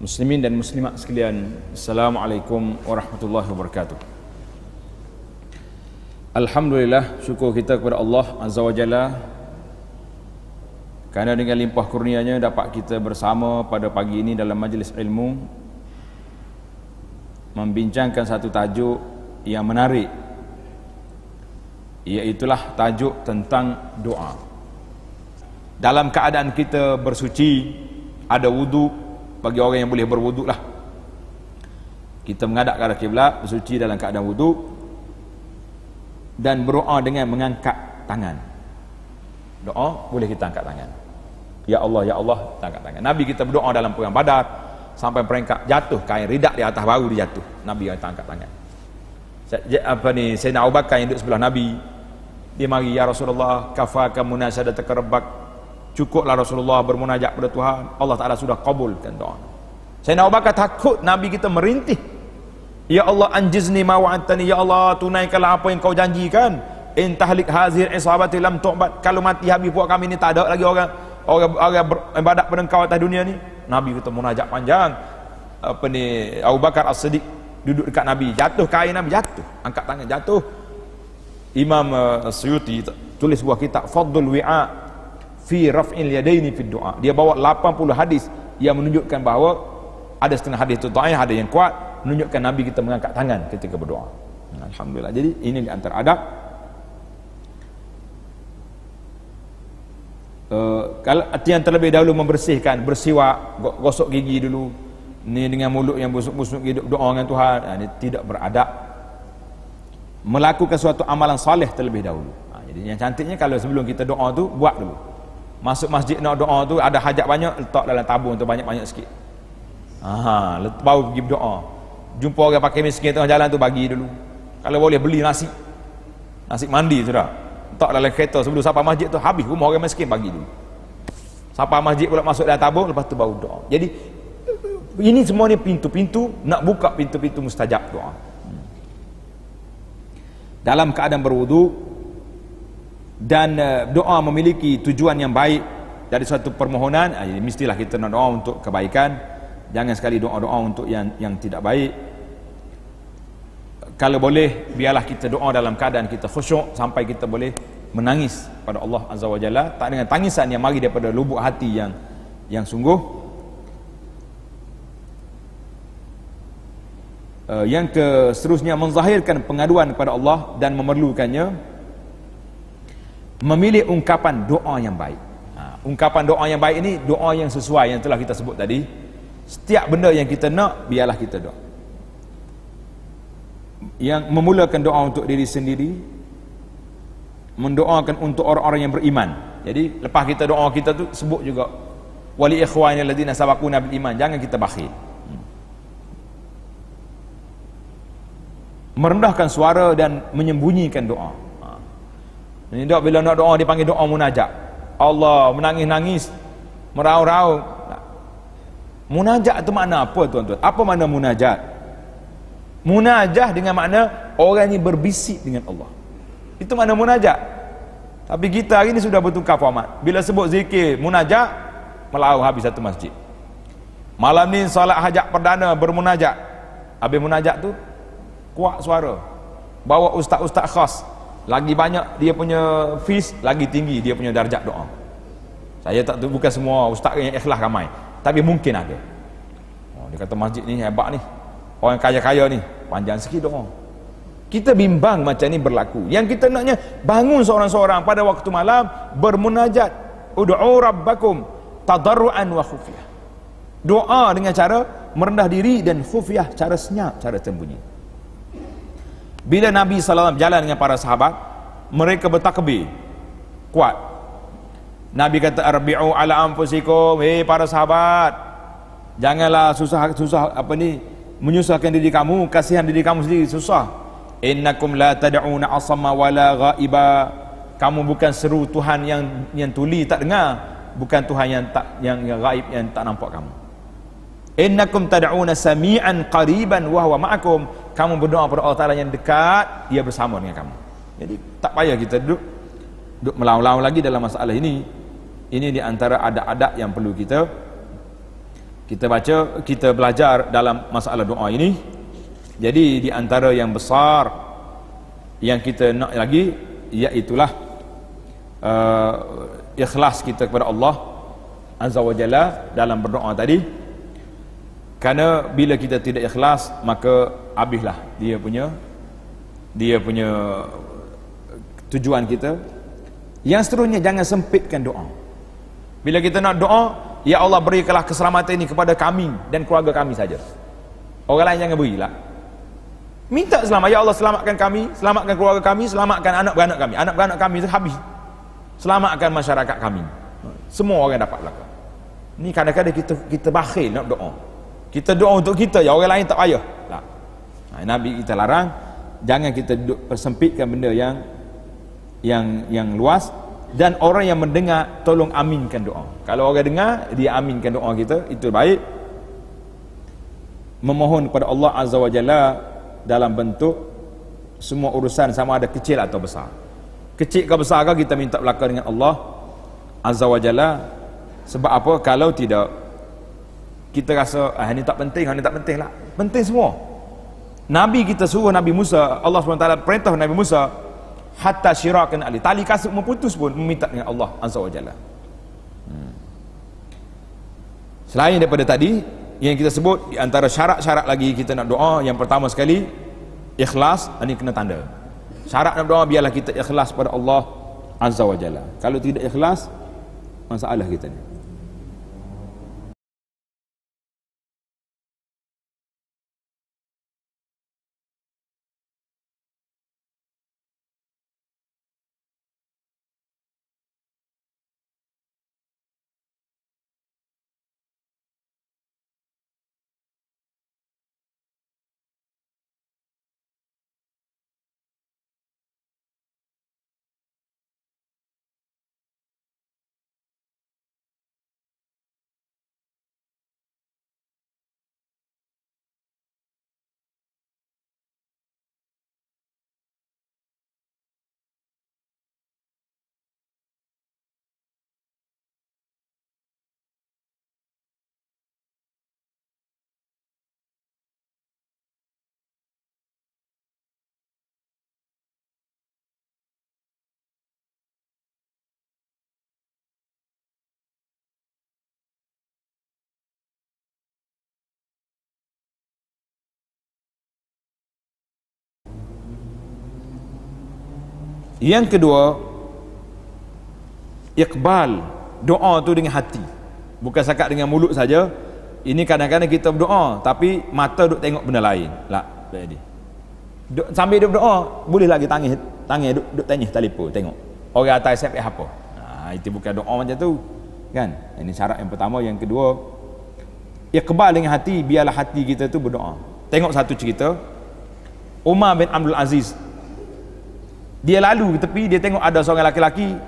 Muslimin dan muslimat sekalian, Assalamualaikum warahmatullahi wabarakatuh. Alhamdulillah, syukur kita kepada Allah Azza wa Jalla kerana dengan limpah kurnianya dapat kita bersama pada pagi ini dalam majlis ilmu membincangkan satu tajuk yang menarik, iaitulah tajuk tentang doa. Dalam keadaan kita bersuci, ada wudu, bagi orang yang boleh berwuduk lah, kita menghadap ke arah kiblat, bersuci dalam keadaan wuduk dan berdoa dengan mengangkat tangan. Doa boleh kita angkat tangan, ya Allah, ya Allah, kita angkat tangan. Nabi kita berdoa dalam perang Badar sampai peringkat jatuh kain ridak di atas baru dia jatuh, Nabi kita angkat tangan. Sayyidina Abu Bakar yang duduk sebelah Nabi, dia mari, ya Rasulullah, kafaka munasyadatak rabbak, cukuplah Rasulullah bermunajat pada Tuhan, Allah Ta'ala sudah kabulkan doa. Sayyidina Abu Bakar takut Nabi kita merintih, ya Allah anjizni ma wa'adtani, ya Allah tunaikanlah apa yang kau janjikan, in tahlik hazir isabati lam tu'bad, kalau mati habis buat kami ni tak ada lagi orang beribadat pada engkau atas dunia ni. Nabi kita munajat panjang. Abu Bakar As-Siddiq duduk dekat Nabi, jatuh kain Nabi, jatuh, angkat tangan, jatuh. Imam Suyuti tulis sebuah kitab Fadlul Wi'a fi raf'il yadaini fi du'a. Dia bawa 80 hadis yang menunjukkan bahawa ada setengah hadis itu dhaif, ada yang kuat menunjukkan Nabi kita mengangkat tangan ketika berdoa. Alhamdulillah. Jadi ini di antara adab. Kalau yang terlebih dahulu membersihkan, bersiwak, gosok gigi dulu. Ni dengan mulut yang busuk-busuk hidup doa dengan Tuhan, ini tidak beradab. Melakukan suatu amalan soleh terlebih dahulu. Jadi yang cantiknya kalau sebelum kita doa tu buat dulu. Masuk masjid nak doa tu ada hajat banyak, letak dalam tabung tu banyak-banyak sikit. Baru pergi berdoa. Jumpa orang pakai miskin tengah jalan tu, bagi dulu. Kalau boleh beli nasi mandi sudah, letak dalam kereta sebelum sampai masjid tu, habis rumah orang miskin bagi dulu. Sampai masjid pula masuk dalam tabung, lepas tu baru doa. Jadi ini semua ni pintu-pintu, nak buka pintu-pintu mustajab doa. Dalam keadaan berwudu dan doa memiliki tujuan yang baik dari suatu permohonan, mestilah kita nak doa untuk kebaikan. Jangan sekali doa-doa untuk yang tidak baik. Kalau boleh, biarlah kita doa dalam keadaan kita khusyuk sampai kita boleh menangis pada Allah Azza wa Jalla, tak dengan tangisan yang mari daripada lubuk hati yang sungguh. Yang seterusnya, menzahirkan pengaduan kepada Allah dan memerlukannya, memilih ungkapan doa yang baik. Ungkapan doa yang baik ini doa yang sesuai yang telah kita sebut tadi. Setiap benda yang kita nak, biarlah kita doa. Yang memulakan doa untuk diri sendiri, mendoakan untuk orang-orang yang beriman. Jadi lepas kita doa kita tu sebut juga wali ikhwani alladzina sabaquna bil iman, jangan kita bakhil. Merendahkan suara dan menyembunyikan doa. Ini doa, bila nak doa dipanggil doa munajat. Allah menangis-nangis, meraung-raung. Munajat itu makna apa tuan-tuan? Apa makna munajat? Munajah dengan makna orang ini berbisik dengan Allah. Itu makna munajat. Tapi kita hari ini sudah bertukar format. Bila sebut zikir munajat, melaung habis satu masjid. Malam ni salat hajat perdana bermunajat. Habis munajat tu kuat suara, bawa ustaz-ustaz khas, lagi banyak dia punya fees, lagi tinggi dia punya darjat doa. Saya tak tahu, bukan semua ustaz yang ikhlas ramai, tapi mungkin ada. Dia kata masjid ni hebat ni, orang kaya-kaya ni panjang sikit doa. Kita bimbang macam ni berlaku. Yang kita naknya bangun seorang-seorang pada waktu malam bermunajat, ud'u rabbakum tadarruan wa khufyah. Doa dengan cara merendah diri dan khufyah, cara senyap, cara sembunyi. Bila Nabi SAW jalan dengan para sahabat, mereka bertakbir kuat. Nabi kata, arbi'u ala anfusikum, para sahabat, janganlah susah menyusahkan diri kamu, kasihan diri kamu sendiri susah. Innakum la tad'una asamma wala ghaiba, kamu bukan seru Tuhan yang tuli tak dengar, bukan Tuhan yang gaib, yang tak nampak kamu. Innakum tad'una sami'an qariban wa huwa ma'akum, kamu berdoa pada Allah Ta'ala yang dekat, dia bersama dengan kamu. Jadi tak payah kita duduk melaung-laung lagi dalam masalah ini. Ini di antara adab-adab yang perlu kita Kita baca, kita belajar dalam masalah doa ini. Jadi di antara yang besar yang kita nak lagi, iaitulah ikhlas kita kepada Allah Azza wa Jalla dalam berdoa tadi. Kerana bila kita tidak ikhlas, maka habislah dia punya tujuan kita. Yang seterusnya, jangan sempitkan doa. Bila kita nak doa, ya Allah berikanlah keselamatan ini kepada kami dan keluarga kami saja. Orang lain jangan berilah. Minta selamat, ya Allah selamatkan kami, selamatkan keluarga kami, selamatkan anak-beranak kami. Anak-beranak kami itu habis. Selamatkan masyarakat kami. Semua orang dapat belakang. Ni kadang-kadang kita bakhil nak doa. Kita doa untuk kita, ya orang lain tak payah. Nabi kita larang, jangan kita persempitkan benda yang luas. Dan orang yang mendengar, tolong aminkan doa. Kalau orang dengar, dia aminkan doa kita, itu baik. Memohon kepada Allah Azza wa Jalla dalam bentuk semua urusan, sama ada kecil atau besar. Kecil ke besar ke, kita minta belakang dengan Allah Azza wa Jalla. Sebab apa? Kalau tidak, kita rasa ini tak penting, ini tak penting lah. Penting semua. Nabi kita suruh Nabi Musa, Allah SWT perintah Nabi Musa, hatta syirakan ali, tali kasut memutus pun meminta dengan Allah Azza wa Jalla. Selain daripada tadi yang kita sebut, di antara syarat-syarat lagi kita nak doa, yang pertama sekali ikhlas. Ini kena tanda syarat nak doa, biarlah kita ikhlas pada Allah Azza wa Jalla. Kalau tidak ikhlas, masalah kita ni. Yang kedua, iqbal, doa tu dengan hati, bukan sakat dengan mulut saja. Ini kadang-kadang kita berdoa tapi mata duk tengok benda lain lah. Jadi sambil duk berdoa, boleh lagi tangan duk tanya telefon, tengok orang atas SMS apa. Itu bukan doa macam tu kan. Ini syarat yang pertama. Yang kedua, iqbal dengan hati, biarlah hati kita tu berdoa. Tengok satu cerita, Umar bin Abdul Aziz, dia lalu ke tepi, dia tengok ada seorang lelaki,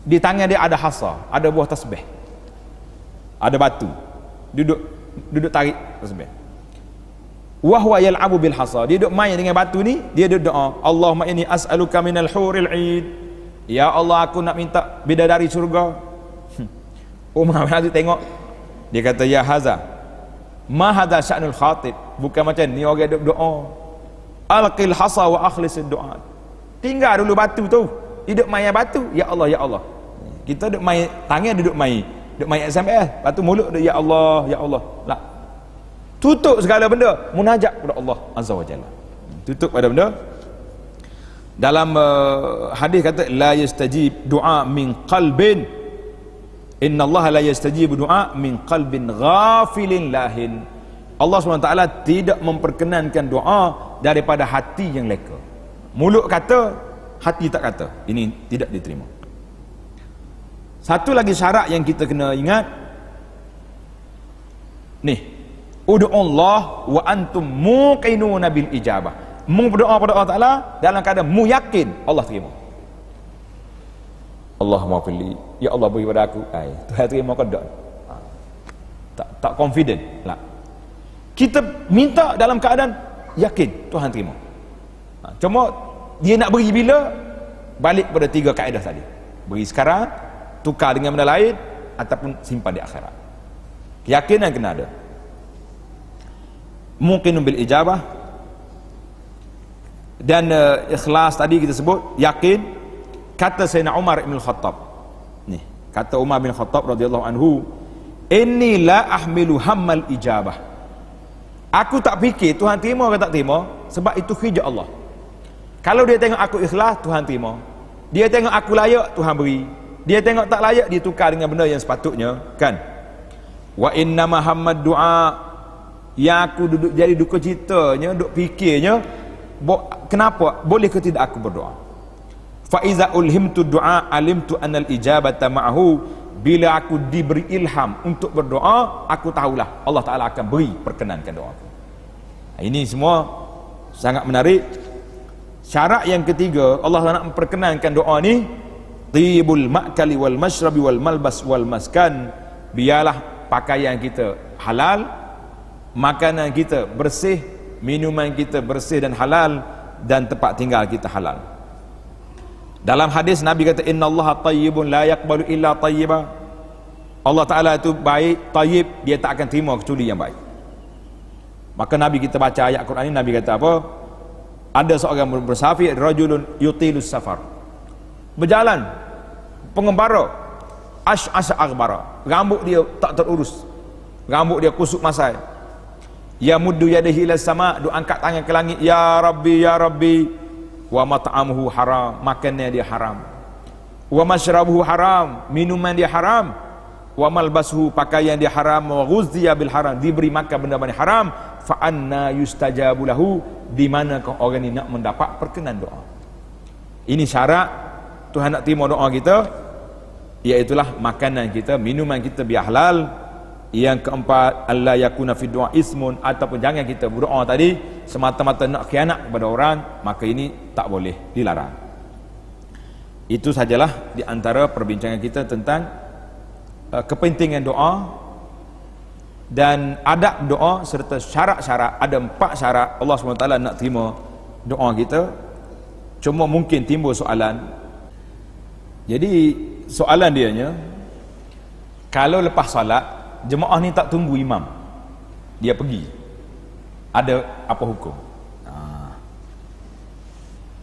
di tangan dia ada hasa, ada buah tasbih, ada batu, duduk tarik tasbih. Wa huwa yal'abu bil hasa, dia duduk main dengan batu ni, dia duduk doa, Allahumma inni as'aluka minal huril 'aid, ya Allah aku nak minta bidadari surga. Umar bin Aziz tengok, dia kata, ya haza ma hadha sya'nul khatib, bukan macam ni orang duduk doa. Alqil hasa wa akhlisid du'a, tinggal dulu batu tu, duduk main batu, ya Allah ya Allah. Kita duduk main tangan, duduk main SMS, batu mulut duduk ya Allah ya Allah lah. Tutup segala benda, munajat kepada Allah Azza wa Jalla, tutup pada benda. Dalam hadis kata, la yastajib du'a min qalbin, inna Allah la yastajib du'a min qalbin ghafilin lahin. Allah SWT tidak memperkenankan doa daripada hati yang leka. Mulut kata, hati tak kata. Ini tidak diterima. Satu lagi syarat yang kita kena ingat, nih, ud'ullah wa antum muqinuna bil ijabah. Mu berdoa pada Allah Ta'ala dalam keadaan mu yakin Allah terima. Allahumma fili, ya Allah beri pada aku, Tuhan terima ke tak? Tak confident lah. Kita minta dalam keadaan yakin Tuhan terima. Cuma dia nak beri bila, balik pada 3 kaedah tadi. Beri sekarang, tukar dengan benda lain, ataupun simpan di akhirat. Keyakinan kena ada. Mungkin bil ijabah, dan ikhlas tadi kita sebut yakin. Kata Sayyidina Umar bin Khattab, nih kata Umar bin Khattab radhiyallahu anhu, inni la ahmilu hammal ijabah, aku tak fikir Tuhan terima ke tak terima, sebab itu hijab Allah. Kalau dia tengok aku ikhlas, Tuhan terima. Dia tengok aku layak, Tuhan beri. Dia tengok tak layak, dia tukar dengan benda yang sepatutnya, kan? Wa inna Muhammad du'a, yang aku duduk jadi duka citanya, duk fikirnya, kenapa boleh ke tidak aku berdoa? Fa iza ulhimtu du'a alimtu anal ijabata ma'ahu, bila aku diberi ilham untuk berdoa, aku tahulah Allah Ta'ala akan beri perkenankan doa aku. Ini semua sangat menarik. Syarat yang ketiga, Allah nak memperkenankan doa ni, tibul ma'kali wal mashrabi wal malbas wal maskan, biarlah pakaian kita halal, makanan kita bersih, minuman kita bersih dan halal, dan tempat tinggal kita halal. Dalam hadis Nabi kata, innallaha tayyibun la yaqbalu illa tayyiba, Allah Ta'ala itu baik, tayyib, dia tak akan terima kecuali yang baik. Maka Nabi, kita baca ayat Quran ini, Nabi kata apa? Ada seorang bersafir, rajulun yutilus safar, berjalan pengembara, ash'asa aghbara, rambut dia tak terurus, rambut dia kusut masai, ya muddu yadihi ila sama, dia angkat tangan ke langit, ya Rabbi ya Rabbi, wa mat'amuhu haram, makannya dia haram, wa mashrabuhu haram, minuman dia haram, wa malbasuhu, pakaian dia haram, wa ghuzziya bil haram, diberi makan benda-benda haram, fa anna yustajabu lahu, di manakah orang ini nak mendapat perkenan doa. Ini syarat Tuhan nak terima doa kita, iaitulah makanan kita, minuman kita biar halal. Yang keempat, alla yakuna fi du'a ismun, ataupun jangan kita berdoa tadi semata-mata nak khianat kepada orang, maka ini tak boleh, dilarang. Itu sajalah di antara perbincangan kita tentang kepentingan doa dan adab doa serta syarat-syarat. Ada 4 syarat Allah SWT nak terima doa kita. Cuma mungkin timbul soalan. Jadi soalan dianya, kalau lepas solat jemaah ni tak tunggu imam, dia pergi, ada apa hukum?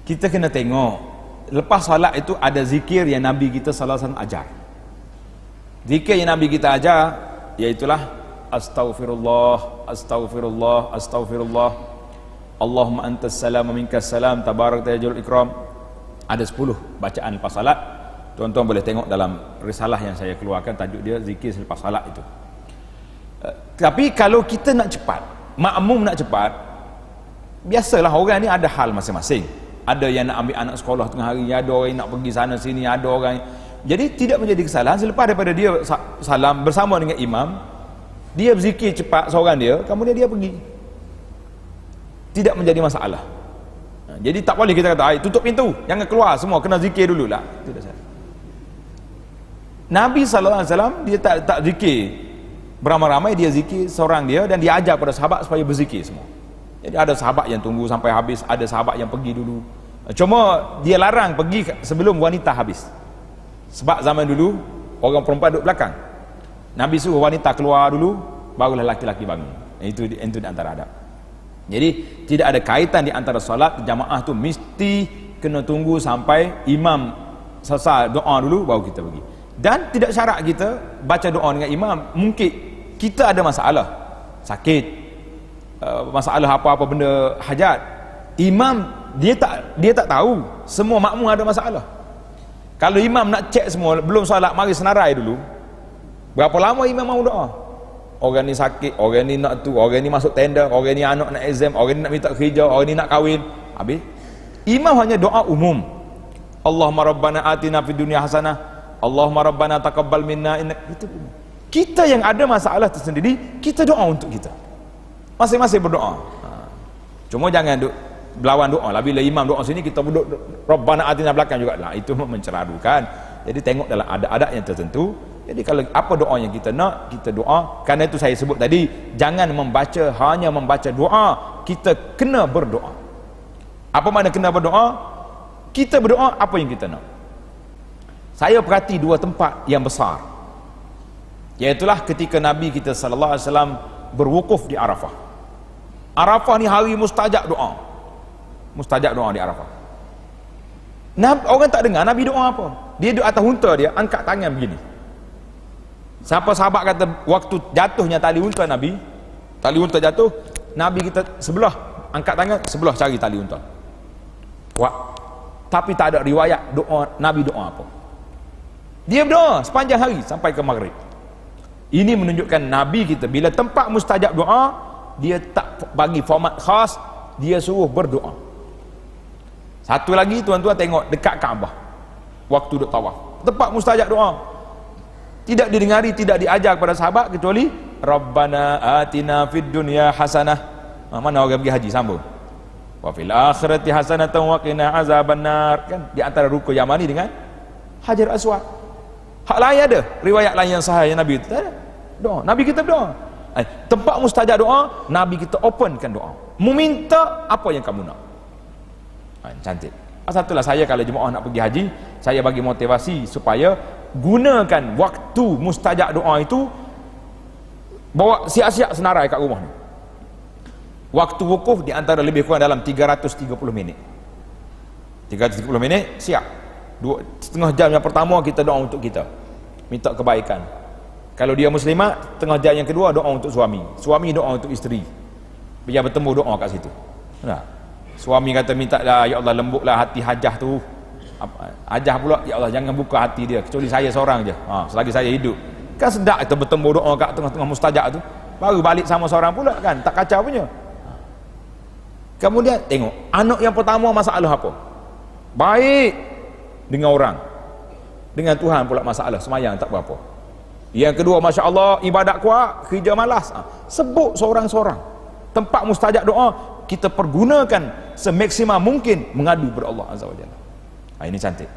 Kita kena tengok, lepas solat itu ada zikir yang Nabi kita sallallahu alaihi wasallam ajar. Zikir yang Nabi kita ajar, iaitulah astaghfirullah, astaghfirullah, astaghfirullah, Allahumma antas salam wa minkas salam, tabarakta ya jalul ikram. Ada 10 bacaan lepas salat. Tuan-tuan boleh tengok dalam risalah yang saya keluarkan, tajuk dia zikir selepas salat itu. Tapi kalau kita nak cepat, makmum nak cepat, biasalah orang ni ada hal masing-masing. Ada yang nak ambil anak sekolah tengah hari, ada orang yang nak pergi sana sini, ada orang. Jadi tidak menjadi kesalahan selepas daripada dia salam bersama dengan imam, dia berzikir cepat seorang dia, kemudian dia pergi, tidak menjadi masalah. Jadi tak boleh kita kata, tutup pintu, jangan keluar, semua kena zikir dululah. Tidak salah. Nabi SAW dia tak zikir beramai-ramai, dia zikir seorang dia, dan dia ajar pada sahabat supaya berzikir semua. Jadi ada sahabat yang tunggu sampai habis, ada sahabat yang pergi dulu. Cuma dia larang pergi sebelum wanita habis, sebab zaman dulu orang perempuan duduk belakang. Nabi suruh wanita keluar dulu, barulah laki-laki bangun. Itu di antara adab. Jadi tidak ada kaitan di antara solat jamaah tu mesti kena tunggu sampai imam selesai doa dulu baru kita pergi. Dan tidak syarat kita baca doa dengan imam. Mungkin kita ada masalah, sakit, masalah apa-apa benda hajat, imam dia tak tahu, semua makmum ada masalah. Kalau imam nak cek semua belum solat, mari senarai dulu. Berapa lama imam mau doa? Orang ni sakit, orang ni nak tu, orang ni masuk tender, orang ni anak nak exam, orang ni nak minta kerja, orang ni nak kahwin. Habis imam hanya doa umum. Allahumma rabbana atina fid dunya hasanah, Allahumma rabbana taqabbal minna, itu. Kita yang ada masalah tersendiri, kita doa untuk kita, masing-masing berdoa. Cuma jangan berlawan doa lah. Bila imam doa sini, kita duduk rabbana atina belakang juga lah, itu menceradukan. Jadi tengok dalam adat-adat yang tertentu. Jadi kalau apa doa yang kita nak, kita doa. Karena itu saya sebut tadi, jangan hanya membaca doa, kita kena berdoa. Apa makna kena berdoa? Kita berdoa apa yang kita nak. Saya perhati 2 tempat yang besar. Iaitulah ketika Nabi kita sallallahu alaihi wasallam berwukuf di Arafah. Arafah ni hari mustajab doa. Mustajab doa di Arafah. Orang tak dengar Nabi doa apa. Dia duduk atas unta dia, angkat tangan begini. Siapa sahabat kata waktu jatuhnya tali unta Nabi, tali unta jatuh, Nabi kita sebelah angkat tangan, sebelah cari tali unta. Tapi tak ada riwayat doa Nabi doa apa. Dia berdoa sepanjang hari sampai ke maghrib. Ini menunjukkan Nabi kita bila tempat mustajab doa, dia tak bagi format khas, dia suruh berdoa. Satu lagi tuan-tuan tengok dekat Kaabah waktu duk tawaf, tempat mustajab doa, tidak didengari, tidak diajar kepada sahabat kecuali Rabbana atina fid dunya hasanah. Mana orang pergi haji sambung, wa fil akhirati hasanatan wa qina azabannar, kan di antara rukun Yamani dengan Hajar Aswad. Hak lain ada riwayat lain yang sahih yang Nabi itu tak ada doa. Nabi kita berdoa. Tempat mustajab doa, Nabi kita openkan doa, meminta apa yang kamu nak. Cantik. Satulah saya kalau jemaah nak pergi haji, saya bagi motivasi supaya gunakan waktu mustajab doa itu, bawa siap-siap senarai kat rumah ni. Waktu wukuf di antara lebih kurang dalam 330 minit. 330 minit siap. 2,5 jam yang pertama kita doa untuk kita, minta kebaikan. Kalau dia muslimat, tengah jam yang kedua doa untuk suami, suami doa untuk isteri, biar bertemu doa kat situ. Nah, suami kata minta lah, ya Allah lembutlah hati Hajah tu. Hajah pula, ya Allah jangan buka hati dia kecuali saya seorang je, selagi saya hidup. Kan sedap kita bertemu doa kat tengah-tengah mustajab tu, baru balik sama seorang pula, kan tak kacau punya. Kemudian tengok anak yang pertama masalah apa, baik dengan orang, dengan Tuhan pula masalah, semayang tak berapa. Yang kedua Masya Allah ibadat kuat, kerja malas. Sebut seorang-seorang. Tempat mustajab doa kita pergunakan semaksimal mungkin mengadu kepada Allah Azza wa Jalla. Ini cantik.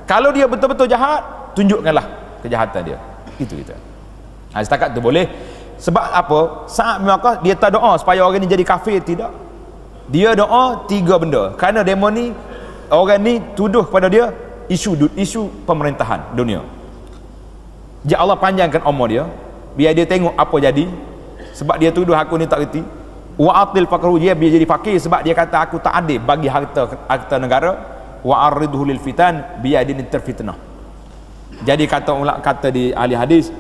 Kalau dia betul-betul jahat, tunjukkanlah kejahatan dia. Itu kita. Setakat tu boleh. Sebab apa? Saat maka dia tak doa supaya orang ni jadi kafir, tidak. Dia doa 3 benda. Kerana demo ni orang ni tuduh kepada dia isu pemerintahan dunia. Jadi Allah panjangkan umur dia biar dia tengok apa jadi. Sebab dia tuduh aku ni tak reti. Wa atil faqru, dia biar jadi fakir sebab dia kata aku tak adil bagi harta negara. Wa arridhu lil fitan, biar dia terfitnah. Jadi kata di ahli hadis,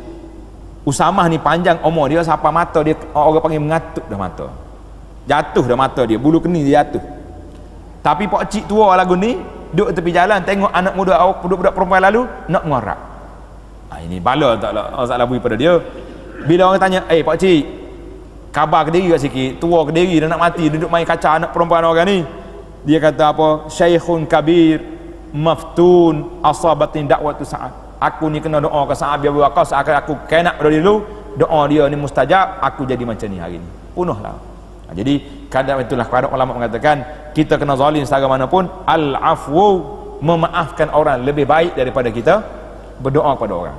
Usamah ni panjang umur dia sampai mata dia, orang panggil mengatuk dah mata, jatuh dah mata dia, bulu kening dia jatuh. Tapi pak cik tua lagu ni duduk tepi jalan, tengok anak muda budak-budak perempuan lalu nak mengarap. Ini bala taklah bui pada dia. Bila orang tanya, pak cik, khabar Kediri kat sikit, tua Kediri dah nak mati, duduk main kaca anak perempuan orang ni. Dia kata apa? Syekhun kabir maftun asabatin da'watu Sa'ad. Aku ni kena doa ke Sa'ad biar berwakaf, seakan aku kenak dari dulu doa dia ni mustajab, aku jadi macam ni hari ni. Punuhlah. Jadi kadang itulah para ulama mengatakan kita kena zalim secara manapun, al-afwu, memaafkan orang lebih baik daripada kita berdoa kepada orang.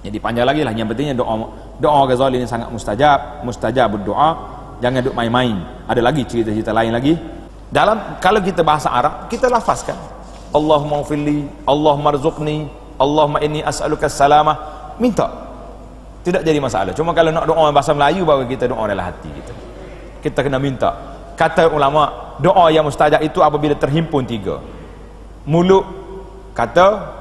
Jadi panjang lagi lah, yang pentingnya doa orang zalim ni sangat mustajab berdoa, jangan duk main-main. Ada lagi cerita-cerita lain lagi. Kalau kita bahasa Arab, kita lafazkan Allahumma ufilli, Allahumma rzuqni, Allahumma inni as'aluka salamah, minta, tidak jadi masalah. Cuma kalau nak doa bahasa Melayu, baru kita doa dalam hati kita kena minta. Kata ulama, doa yang mustajab itu apabila terhimpun 3. mulut kata,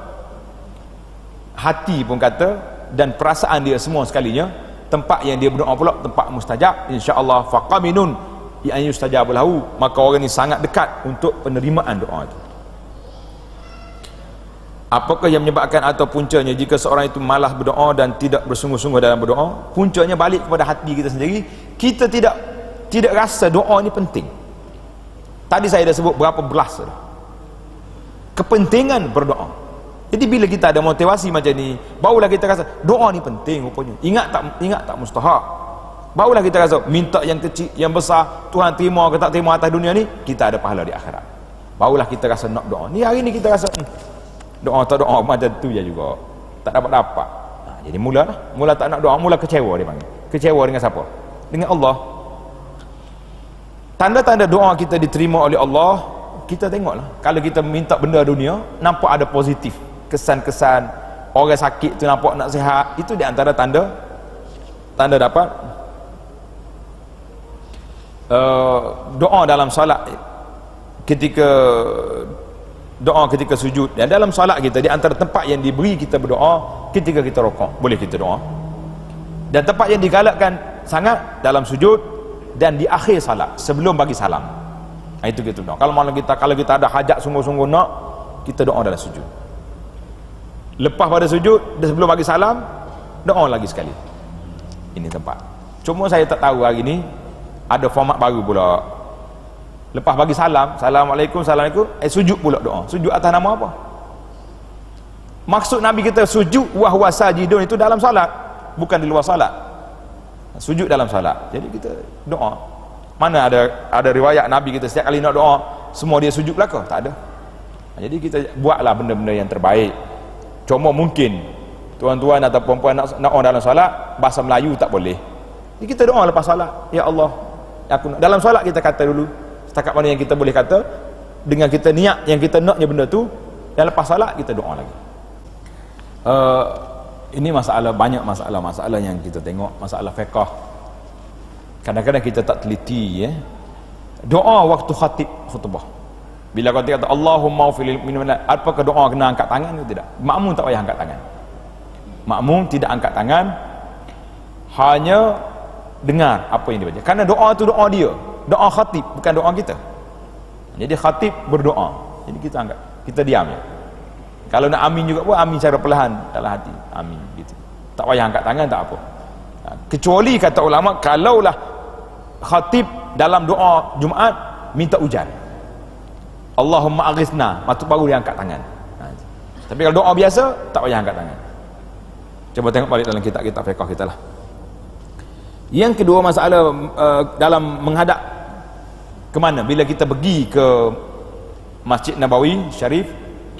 hati pun kata, dan perasaan dia semua sekalinya. Tempat yang dia berdoa pula tempat mustajab, insya-Allah faqaminun ya yustajab lahu, maka orang ni sangat dekat untuk penerimaan doa itu. Apakah yang menyebabkan atau puncanya jika seorang itu malas berdoa dan tidak bersungguh-sungguh dalam berdoa? Puncanya balik kepada hati kita sendiri. Kita tidak rasa doa ini penting. Tadi saya dah sebut berapa belas kepentingan berdoa. Jadi bila kita ada motivasi macam ni, barulah kita rasa doa ni penting rupanya. Ingat tak mustahak. Barulah kita rasa minta yang kecil, yang besar, Tuhan terima ke tak terima atas dunia ni, kita ada pahala di akhirat. Barulah kita rasa nak doa. Ni hari ni kita rasa doa tak doa macam tu je juga, tak dapat. Jadi mula tak nak doa, mula kecewa dia panggil. Kecewa dengan siapa? Dengan Allah. Tanda-tanda doa kita diterima oleh Allah, kita tengoklah. Kalau kita minta benda dunia, nampak ada positif, kesan-kesan. Orang sakit tu nampak nak sihat, itu di antara tanda dapat doa dalam solat. Ketika sujud, dan dalam solat kita, di antara tempat yang diberi kita berdoa ketika kita rukuk, boleh kita doa. Dan tempat yang digalakkan sangat dalam sujud dan di akhir salat sebelum bagi salam. Itu kita doa. Kalau kita ada hajat sungguh-sungguh nak, kita doa dalam sujud. Lepas pada sujud dan sebelum bagi salam, doa lagi sekali. Ini tempat. Cuma saya tak tahu hari ni ada format baru pula. Lepas bagi salam, assalamualaikum, sujud pula doa. Sujud atas nama apa? Maksud Nabi kita sujud wa huwa sajidun itu dalam salat, bukan di luar salat. Sujud dalam salat. Jadi kita doa. Mana ada riwayat Nabi kita setiap kali nak doa semua dia sujud belaka? Tak ada. Jadi kita buatlah benda-benda yang terbaik. Cuma mungkin tuan-tuan atau perempuan nak doa dalam salat bahasa Melayu tak boleh. Jadi kita doa lepas salat, ya Allah, aku nak. Dalam salat kita kata dulu setakat mana yang kita boleh kata, dengan kita niat yang kita naknya benda tu, dan lepas salat kita doa lagi. Ini banyak masalah yang kita tengok, masalah fiqh. Kadang-kadang kita tak teliti doa waktu khatib khutbah. Bila kau kata Allahumma ufil minna, apakah doa kena angkat tangan ke tidak? Makmum tak payah angkat tangan. Makmum tidak angkat tangan, hanya dengar apa yang dibaca. Karena doa tu doa dia, doa khatib, bukan doa kita. Jadi khatib berdoa, jadi kita angkat, kita diam ya. Kalau nak amin juga pun amin secara perlahan dalam hati, amin gitu. Tak payah angkat tangan, tak apa. Kecuali kata ulama, kalaulah khatib dalam doa Jumaat minta hujan, Allahumma aghithna, maksud baru dia angkat tangan. Tapi kalau doa biasa tak payah angkat tangan. Cuba tengok balik dalam kitab-kitab fiqh kita lah. Yang kedua masalah dalam menghadap ke mana? Bila kita pergi ke Masjid Nabawi Syarif,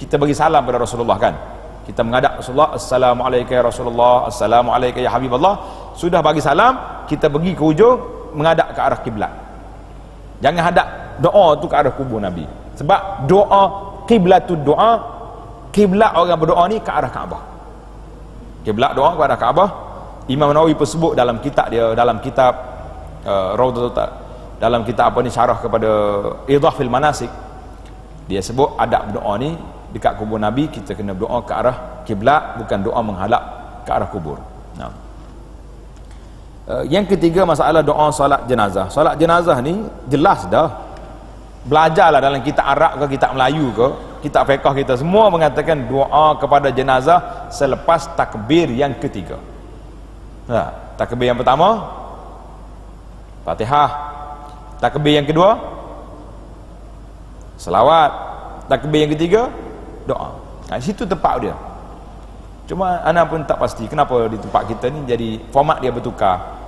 kita bagi salam pada Rasulullah kan. Kita menghadap Rasulullah, Assalamualaikum ya Rasulullah, Assalamualaikum ya Habibullah. Sudah bagi salam, kita pergi ke hujung menghadap ke arah kiblat. Jangan hadap doa tu ke arah kubur Nabi. Sebab doa qiblatud doa, kiblat orang berdoa ni ke arah Kaabah. Kiblat doa ke arah Kaabah. Imam Nawawi pun sebut dalam kitab dia, dalam kitab dalam kitab apa ni, syarah kepada Idhafil Manasik, dia sebut adab doa ni dekat kubur Nabi, kita kena doa ke arah kiblat, bukan doa menghadap ke arah kubur. Yang ketiga masalah doa solat jenazah. Solat jenazah ni jelas dah, belajarlah dalam kitab Arab ke kitab Melayu ke kitab fiqh kita, semua mengatakan doa kepada jenazah selepas takbir yang ketiga. Takbir yang pertama Fatihah, takbir yang kedua selawat, takbir yang ketiga doa. Situ tempat dia. Cuma ana pun tak pasti kenapa di tempat kita ni jadi format dia bertukar.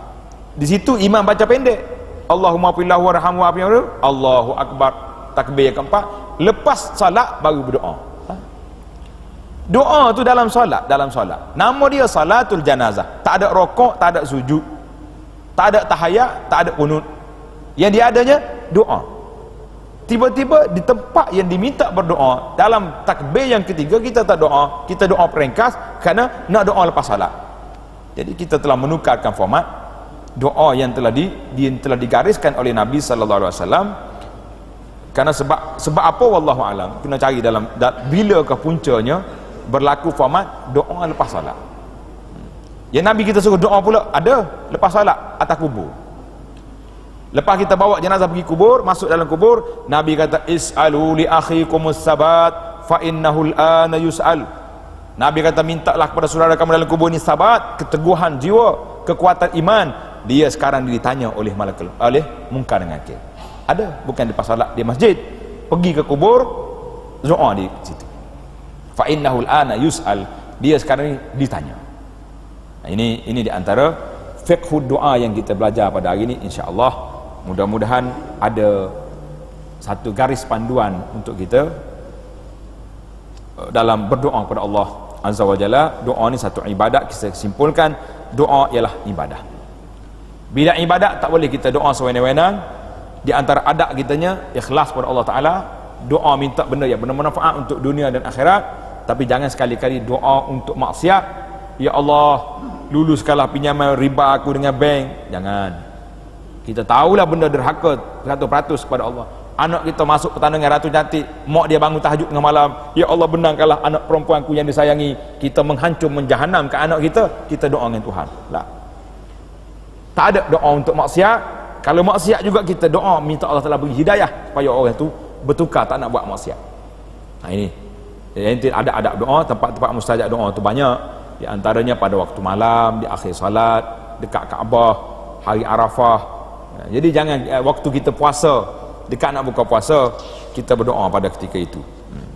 Di situ imam baca pendek, Allahumma fillahu warhamhu wa afiyahu, Allahu akbar, takbir yang keempat, lepas salat baru berdoa. Doa tu dalam solat, nama dia salatul janazah. Tak ada rokok, tak ada sujud, tak ada tahiyat, tak ada qunut. Yang dia adanya doa. Tiba-tiba di tempat yang diminta berdoa, dalam takbir yang ketiga kita tak doa, kita doa peringkas kerana nak doa lepas salat. Jadi kita telah menukarkan format doa yang telah digariskan oleh Nabi sallallahu alaihi wasallam Karena sebab apa wallahu alam, kena cari dalam bila ke puncanya berlaku format doa lepas solat. Yang Nabi kita suruh doa pula ada lepas solat atas kubur. Lepas kita bawa jenazah pergi kubur, masuk dalam kubur, Nabi kata is'alu li akhikumus sabat fa innahu al-ana yus'al. Nabi kata mintalah kepada saudara kamu dalam kubur ni sabat, keteguhan jiwa, kekuatan iman. Dia sekarang ditanya oleh malaikat, oleh Munkar dan Nakir. Ada, bukan lepas salat di masjid, pergi ke kubur, doa di situ. Fa innahu al-ana yus'al. Dia sekarang ni ditanya. Nah, ini di antara fiqh doa yang kita belajar pada hari ini, insya-Allah. Mudah-mudahan ada satu garis panduan untuk kita dalam berdoa kepada Allah Azza wa Jalla. Doa ni satu ibadat. Kita simpulkan, doa ialah ibadah. Bila ibadat tak boleh kita doa sewenang-wenang. Di antara adab kitanya ikhlas kepada Allah Taala, doa minta benda yang bermanfaat untuk dunia dan akhirat. Tapi jangan sekali-kali doa untuk maksiat. Ya Allah, luluskanlah pinjaman riba aku dengan bank. Jangan. Kita tahulah benda derhaka 100% kepada Allah. Anak kita masuk pertandingan Ratu Cantik, mak dia bangun tahajud tengah malam, ya Allah benangkanlah anak perempuanku yang disayangi. Kita menghancur menjahanamkan anak kita doa dengan Tuhan. Lah. Tak ada doa untuk maksiat. Kalau maksiat juga kita doa minta Allah Taala beri hidayah supaya orang itu bertukar tak nak buat maksiat. Nah ini. Jadi ada adab doa, tempat-tempat mustajab doa itu banyak. Di antaranya pada waktu malam, di akhir salat, dekat Kaabah, hari Arafah. Jadi jangan waktu kita puasa, dekat nak buka puasa, kita berdoa pada ketika itu.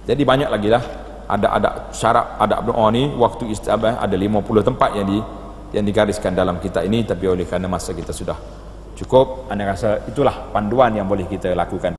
Jadi banyak lagi lah ada syarat adab doa ni. Waktu istajabah ada 50 tempat yang digariskan dalam kitab ini, tapi oleh kerana masa kita sudah cukup, anda rasa itulah panduan yang boleh kita lakukan.